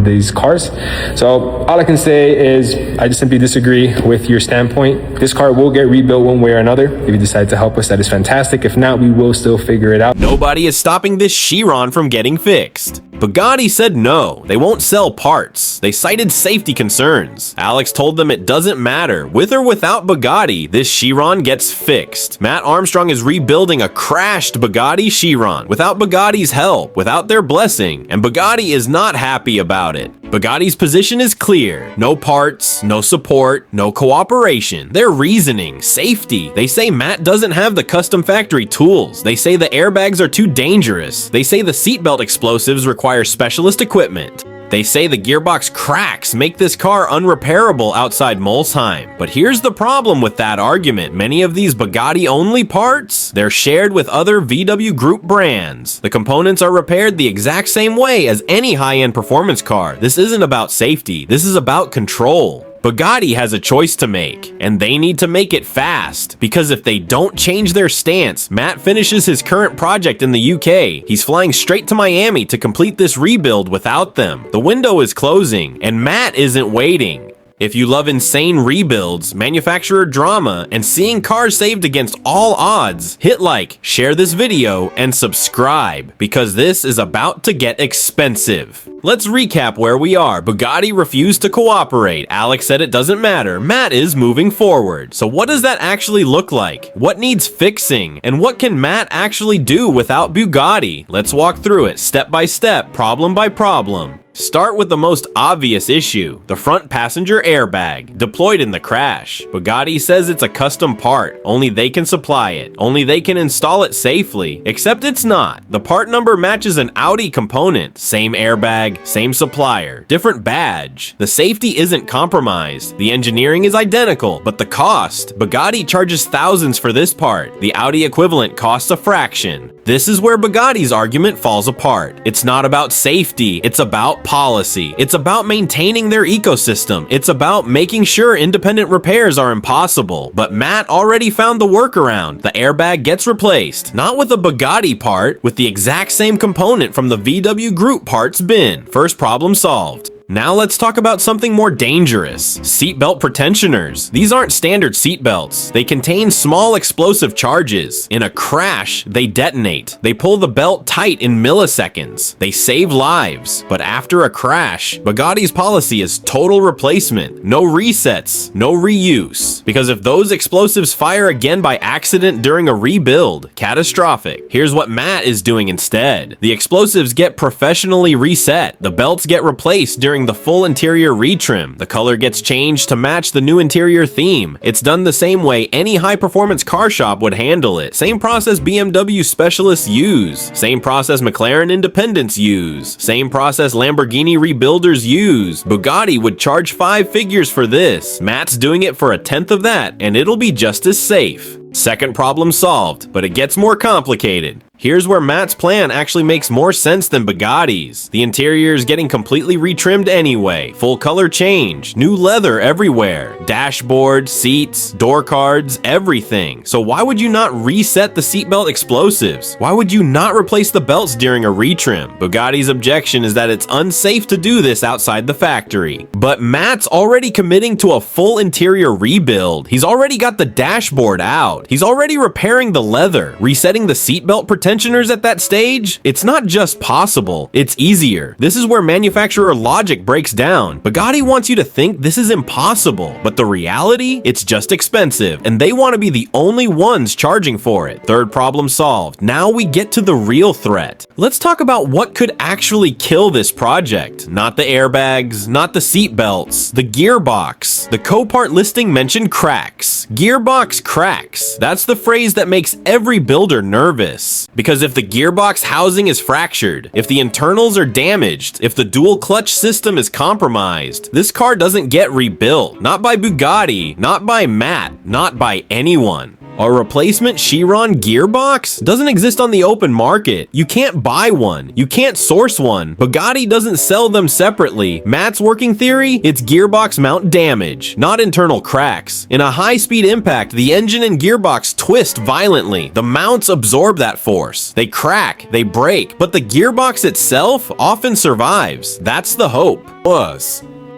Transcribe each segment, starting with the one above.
these cars. So all I can say is I just simply disagree with your standpoint. This car will get rebuilt one way or another. If you decide to help us, that is fantastic. If not, we will still figure it out. Nobody is stopping this Chiron from getting fixed. Bugatti said no, they won't sell parts. They cited safety concerns. Alex told them it doesn't matter. With or without Bugatti, this Chiron gets fixed. Matt Armstrong is rebuilding a crashed Bugatti Chiron without Bugatti's help, without their blessing, and Bugatti is not happy about it. Bugatti's position is clear. No parts, no support, no cooperation. Their reasoning, safety. They say Matt doesn't have the custom factory tools. They say the airbags are too dangerous. They say the seatbelt explosives require specialist equipment. They say the gearbox cracks make this car unrepairable outside Molsheim. But here's the problem with that argument. Many of these Bugatti-only parts, they're shared with other VW Group brands. The components are repaired the exact same way as any high-end performance car. This isn't about safety. This is about control. Bugatti has a choice to make, and they need to make it fast, because if they don't change their stance, Matt finishes his current project in the UK. He's flying straight to Miami to complete this rebuild without them. The window is closing, and Matt isn't waiting. If you love insane rebuilds, manufacturer drama, and seeing cars saved against all odds, hit like, share this video, and subscribe, because this is about to get expensive. Let's recap where we are. Bugatti refused to cooperate. Alex said it doesn't matter. Matt is moving forward. So what does that actually look like? What needs fixing? And what can Matt actually do without Bugatti? Let's walk through it step by step, problem by problem. Start with the most obvious issue, the front passenger airbag, deployed in the crash. Bugatti says it's a custom part, only they can supply it, only they can install it safely, except it's not. The part number matches an Audi component, same airbag, same supplier, different badge. The safety isn't compromised, the engineering is identical, but the cost, Bugatti charges thousands for this part, the Audi equivalent costs a fraction. This is where Bugatti's argument falls apart. It's not about safety, it's about policy. It's about maintaining their ecosystem. It's about making sure independent repairs are impossible. But Matt already found the workaround. The airbag gets replaced, not with a Bugatti part, with the exact same component from the VW Group parts bin. First problem solved. Now let's talk about something more dangerous. Seatbelt pretensioners. These aren't standard seatbelts. They contain small explosive charges. In a crash, they detonate. They pull the belt tight in milliseconds. They save lives. But after a crash, Bugatti's policy is total replacement. No resets, no reuse. Because if those explosives fire again by accident during a rebuild, catastrophic. Here's what Matt is doing instead. The explosives get professionally reset. The belts get replaced during the full interior retrim. The color gets changed to match the new interior theme. It's done the same way any high-performance car shop would handle it. Same process BMW specialists use. Same process McLaren independents use. Same process Lamborghini rebuilders use. Bugatti would charge 5 figures for this. Matt's doing it for 1/10 of that, and it'll be just as safe. Second problem solved, but it gets more complicated. Here's where Matt's plan actually makes more sense than Bugatti's. The interior is getting completely retrimmed anyway. Full color change, new leather everywhere, dashboard, seats, door cards, everything. So why would you not reset the seatbelt explosives? Why would you not replace the belts during a retrim? Bugatti's objection is that it's unsafe to do this outside the factory. But Matt's already committing to a full interior rebuild. He's already got the dashboard out. He's already repairing the leather, resetting the seatbelt pretensioners at that stage. It's not just possible, it's easier. This is where manufacturer logic breaks down. Bugatti wants you to think this is impossible, but the reality, it's just expensive, and they want to be the only ones charging for it. Third problem solved. Now we get to the real threat. Let's talk about what could actually kill this project. Not the airbags, not the seat belts, the gearbox. The co-part listing mentioned cracks. Gearbox cracks. That's the phrase that makes every builder nervous. Because if the gearbox housing is fractured, if the internals are damaged, if the dual clutch system is compromised, this car doesn't get rebuilt. Not by Bugatti, not by Matt, not by anyone. A replacement Chiron gearbox doesn't exist on the open market. You can't buy one. You can't source one. Bugatti doesn't sell them separately. Matt's working theory? It's gearbox mount damage, not internal cracks. In a high-speed impact, the engine and gearbox twist violently. The mounts absorb that force. They crack, they break, but the gearbox itself often survives. That's the hope.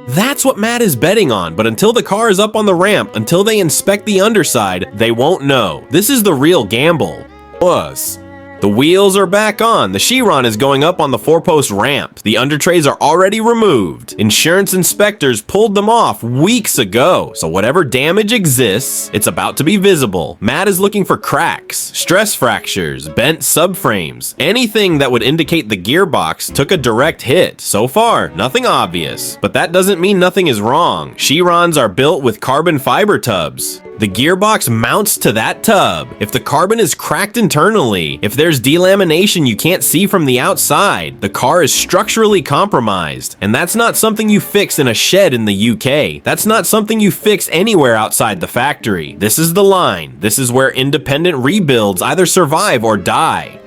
That's what Matt is betting on, but until the car is up on the ramp, until they inspect the underside, they won't know. This is the real gamble. The wheels are back on. The Chiron is going up on the 4-post ramp. The undertrays are already removed. Insurance inspectors pulled them off weeks ago, so whatever damage exists, it's about to be visible. Matt is looking for cracks, stress fractures, bent subframes, anything that would indicate the gearbox took a direct hit. So far, nothing obvious, but that doesn't mean nothing is wrong. Chirons are built with carbon fiber tubs. The gearbox mounts to that tub. If the carbon is cracked internally, if there's delamination you can't see from the outside, the car is structurally compromised. And that's not something you fix in a shed in the UK. That's not something you fix anywhere outside the factory. This is the line. This is where independent rebuilds either survive or die.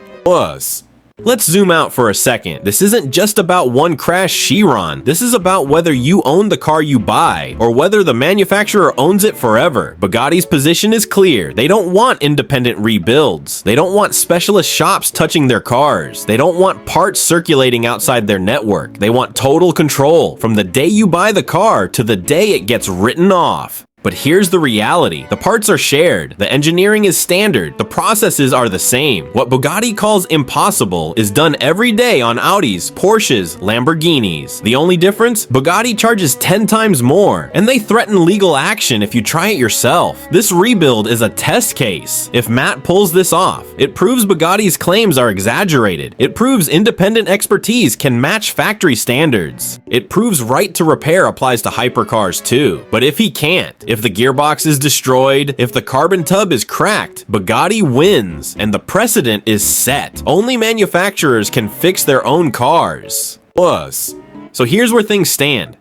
Let's zoom out for a second. This isn't just about one crash Chiron. This is about whether you own the car you buy or whether the manufacturer owns it forever. Bugatti's position is clear. They don't want independent rebuilds. They don't want specialist shops touching their cars. They don't want parts circulating outside their network. They want total control from the day you buy the car to the day it gets written off. But here's the reality. The parts are shared. The engineering is standard. The processes are the same. What Bugatti calls impossible is done every day on Audis, Porsches, Lamborghinis. The only difference? Bugatti charges 10 times more, and they threaten legal action if you try it yourself. This rebuild is a test case. If Matt pulls this off, it proves Bugatti's claims are exaggerated. It proves independent expertise can match factory standards. It proves right to repair applies to hypercars too. But if he can't, if the gearbox is destroyed, if the carbon tub is cracked, Bugatti wins, and the precedent is set. Only manufacturers can fix their own cars. So here's where things stand.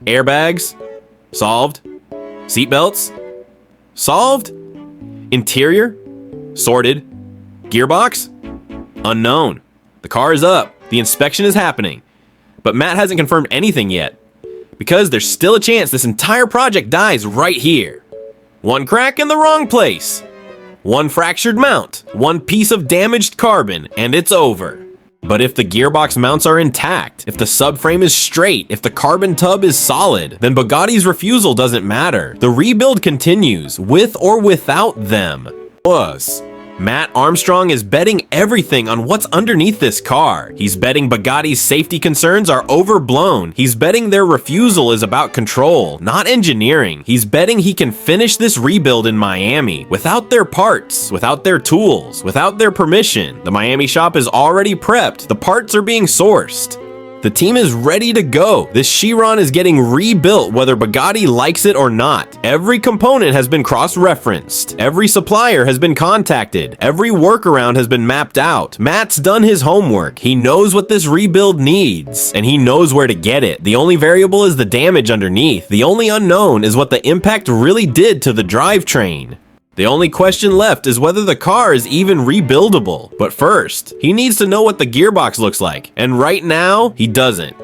Airbags? Solved. Seatbelts? Solved. Interior? Sorted. Gearbox? Unknown. The car is up. The inspection is happening. But Matt hasn't confirmed anything yet, because there's still a chance this entire project dies right here. One crack in the wrong place. One fractured mount. One piece of damaged carbon, and it's over. But if the gearbox mounts are intact, if the subframe is straight, if the carbon tub is solid, then Bugatti's refusal doesn't matter. The rebuild continues, with or without them. Matt Armstrong is betting everything on what's underneath this car. He's betting Bugatti's safety concerns are overblown. He's betting their refusal is about control, not engineering. He's betting he can finish this rebuild in Miami without their parts, without their tools, without their permission. The Miami shop is already prepped. The parts are being sourced. The team is ready to go. This Chiron is getting rebuilt whether Bugatti likes it or not. Every component has been cross-referenced. Every supplier has been contacted. Every workaround has been mapped out. Matt's done his homework. He knows what this rebuild needs, and he knows where to get it. The only variable is the damage underneath. The only unknown is what the impact really did to the drivetrain. The only question left is whether the car is even rebuildable. But first, he needs to know what the gearbox looks like, and right now, he doesn't.